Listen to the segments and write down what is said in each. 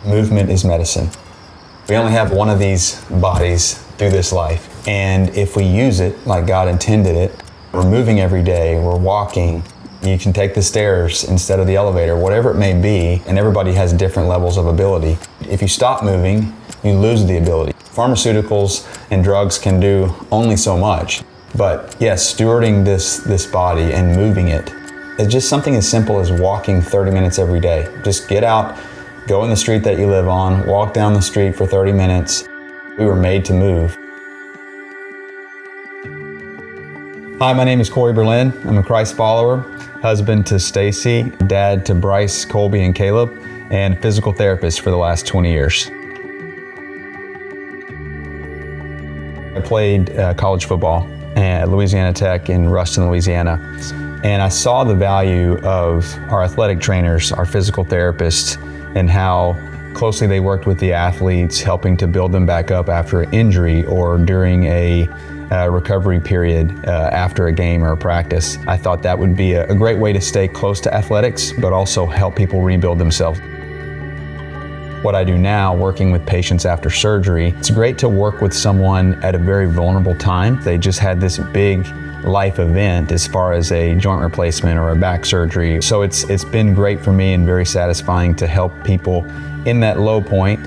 Movement is medicine. We only have one of these bodies through this life. And if we use it like God intended it, we're moving every day, we're walking, you can take the stairs instead of the elevator, whatever it may be, and everybody has different levels of ability. If you stop moving, you lose the ability. Pharmaceuticals and drugs can do only so much. But yes, stewarding this body and moving it, it's just something as simple as walking 30 minutes every day. Just get out, go in the street that you live on, walk down the street for 30 minutes. We were made to move. Hi, my name is Colby. I'm a Christ follower, husband to Stacie, dad to Bryce, Colby, and Caleb, and physical therapist for the last 20 years. I played college football at Louisiana Tech in Ruston, Louisiana, and I saw the value of our athletic trainers, our physical therapists, and how closely they worked with the athletes, helping to build them back up after an injury or during a recovery period after a game or a practice. I thought that would be a great way to stay close to athletics, but also help people rebuild themselves. What I do now, working with patients after surgery, it's great to work with someone at a very vulnerable time. They just had this big life event as far as a joint replacement or a back surgery. So it's been great for me and very satisfying to help people in that low point,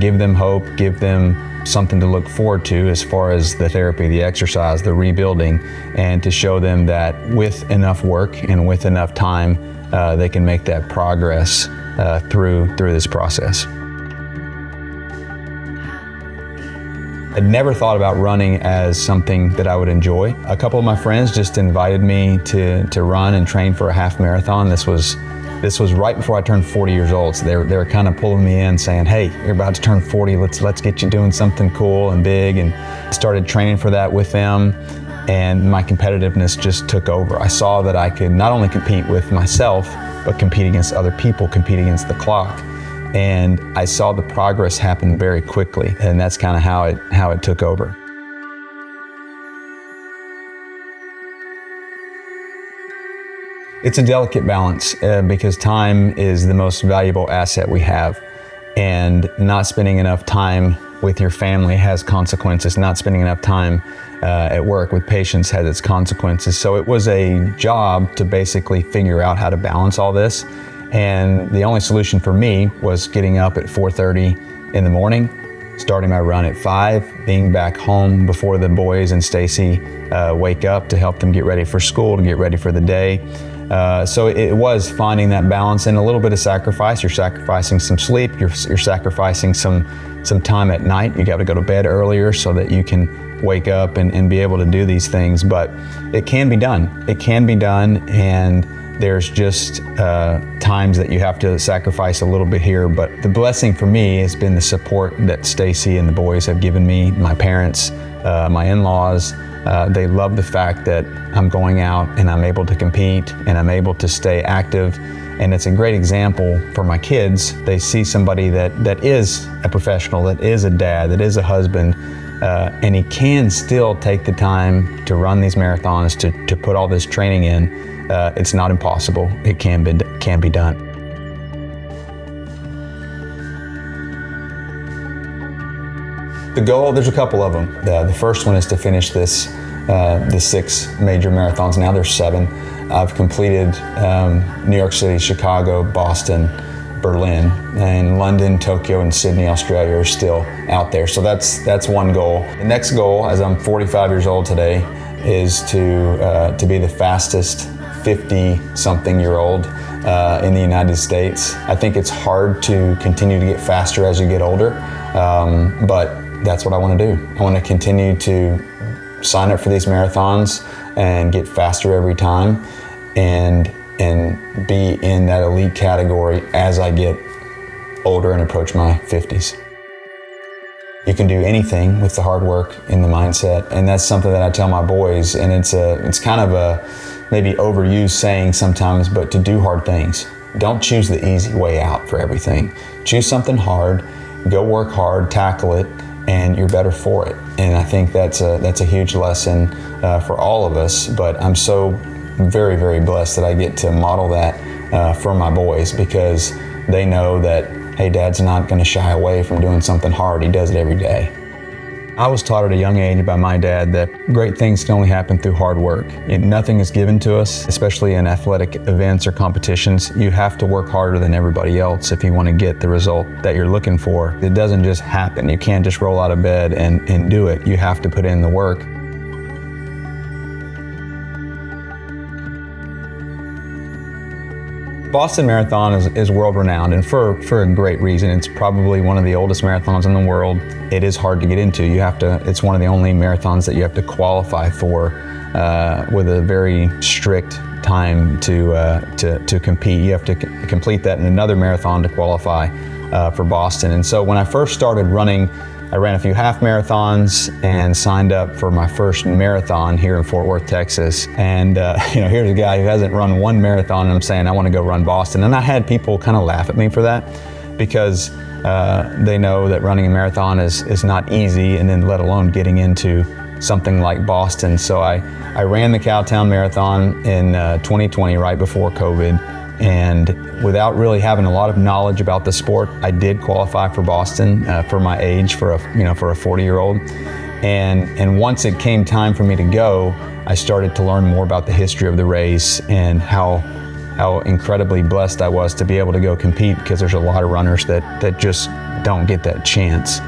give them hope, give them something to look forward to as far as the therapy, the exercise, the rebuilding, and to show them that with enough work and with enough time, they can make that progress through this process. I'd never thought about running as something that I would enjoy. A couple of my friends just invited me to run and train for a half marathon. This was right before I turned 40 years old. So they were kind of pulling me in saying, hey, you're about to turn 40, let's get you doing something cool and big. And I started training for that with them, and my competitiveness just took over. I saw that I could not only compete with myself, but compete against other people, compete against the clock. And I saw the progress happen very quickly, and that's kind of how it took over. It's a delicate balance because time is the most valuable asset we have, and not spending enough time with your family has consequences. Not spending enough time at work with patients has its consequences. So it was a job to basically figure out how to balance all this. And the only solution for me was getting up at 4:30 in the morning, starting my run at 5, being back home before the boys and Stacie wake up to help them get ready for school, to get ready for the day. So it was finding that balance and a little bit of sacrifice. You're sacrificing some sleep, you're sacrificing some time at night. You got to go to bed earlier so that you can wake up and be able to do these things. But it can be done. It can be done, and there's just times that you have to sacrifice a little bit here. But the blessing for me has been the support that Stacie and the boys have given me, my parents, my in-laws. They love the fact that I'm going out and I'm able to compete and I'm able to stay active. And it's a great example for my kids. They see somebody that is a professional, that is a dad, that is a husband, and he can still take the time to run these marathons, to put all this training in. It's not impossible. It can be done. The goal, there's a couple of them. The first one is to finish the 6 major marathons. Now there's 7. I've completed New York City, Chicago, Boston, Berlin, and London, Tokyo, and Sydney, Australia are still out there. So that's one goal. The next goal, as I'm 45 years old today, is to be the fastest 50-something-year-old in the United States. I think it's hard to continue to get faster as you get older, but that's what I want to do. I want to continue to sign up for these marathons and get faster every time, and be in that elite category as I get older and approach my 50s. You can do anything with the hard work and the mindset, and that's something that I tell my boys, and it's kind of a maybe overused saying sometimes, but to do hard things. Don't choose the easy way out for everything. Choose something hard, go work hard, tackle it, and you're better for it. And I think that's a huge lesson for all of us, but I'm so very, very blessed that I get to model that for my boys, because they know that hey, Dad's not going to shy away from doing something hard. He does it every day. I was taught at a young age by my dad that great things can only happen through hard work. Nothing is given to us, especially in athletic events or competitions. You have to work harder than everybody else if you want to get the result that you're looking for. It doesn't just happen. You can't just roll out of bed and do it. You have to put in the work. Boston Marathon is world-renowned, and for a great reason. It's probably one of the oldest marathons in the world. It is hard to get into. It's one of the only marathons that you have to qualify for with a very strict time to compete. You have to complete that in another marathon to qualify for Boston. And so when I first started running, I ran a few half marathons and signed up for my first marathon here in Fort Worth, Texas. And here's a guy who hasn't run one marathon, and I'm saying I want to go run Boston. And I had people kind of laugh at me for that because they know that running a marathon is not easy, and then let alone getting into something like Boston. So I ran the Cowtown Marathon in 2020, right before COVID. And without really having a lot of knowledge about the sport, I did qualify for Boston for my age, for a 40-year-old. And once it came time for me to go, I started to learn more about the history of the race and how incredibly blessed I was to be able to go compete, because there's a lot of runners that just don't get that chance.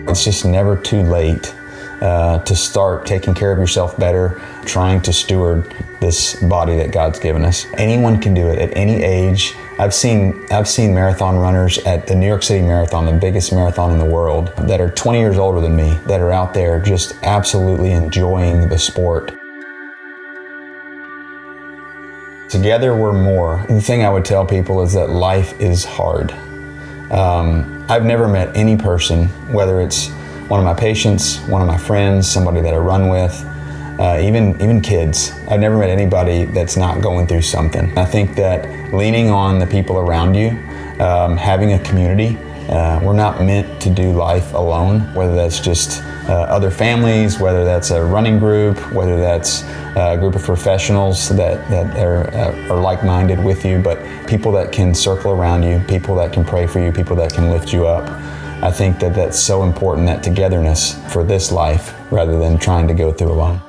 It's just never too late to start taking care of yourself better, trying to steward this body that God's given us. Anyone can do it at any age. I've seen marathon runners at the New York City Marathon, the biggest marathon in the world, that are 20 years older than me, that are out there just absolutely enjoying the sport. Together we're more. The thing I would tell people is that life is hard. I've never met any person, whether it's one of my patients, one of my friends, somebody that I run with, even kids. I've never met anybody that's not going through something. I think that leaning on the people around you, having a community, we're not meant to do life alone, whether that's just other families, whether that's a running group, whether that's a group of professionals that are like-minded with you, but people that can circle around you, people that can pray for you, people that can lift you up. I think that that's so important, that togetherness for this life, rather than trying to go through alone.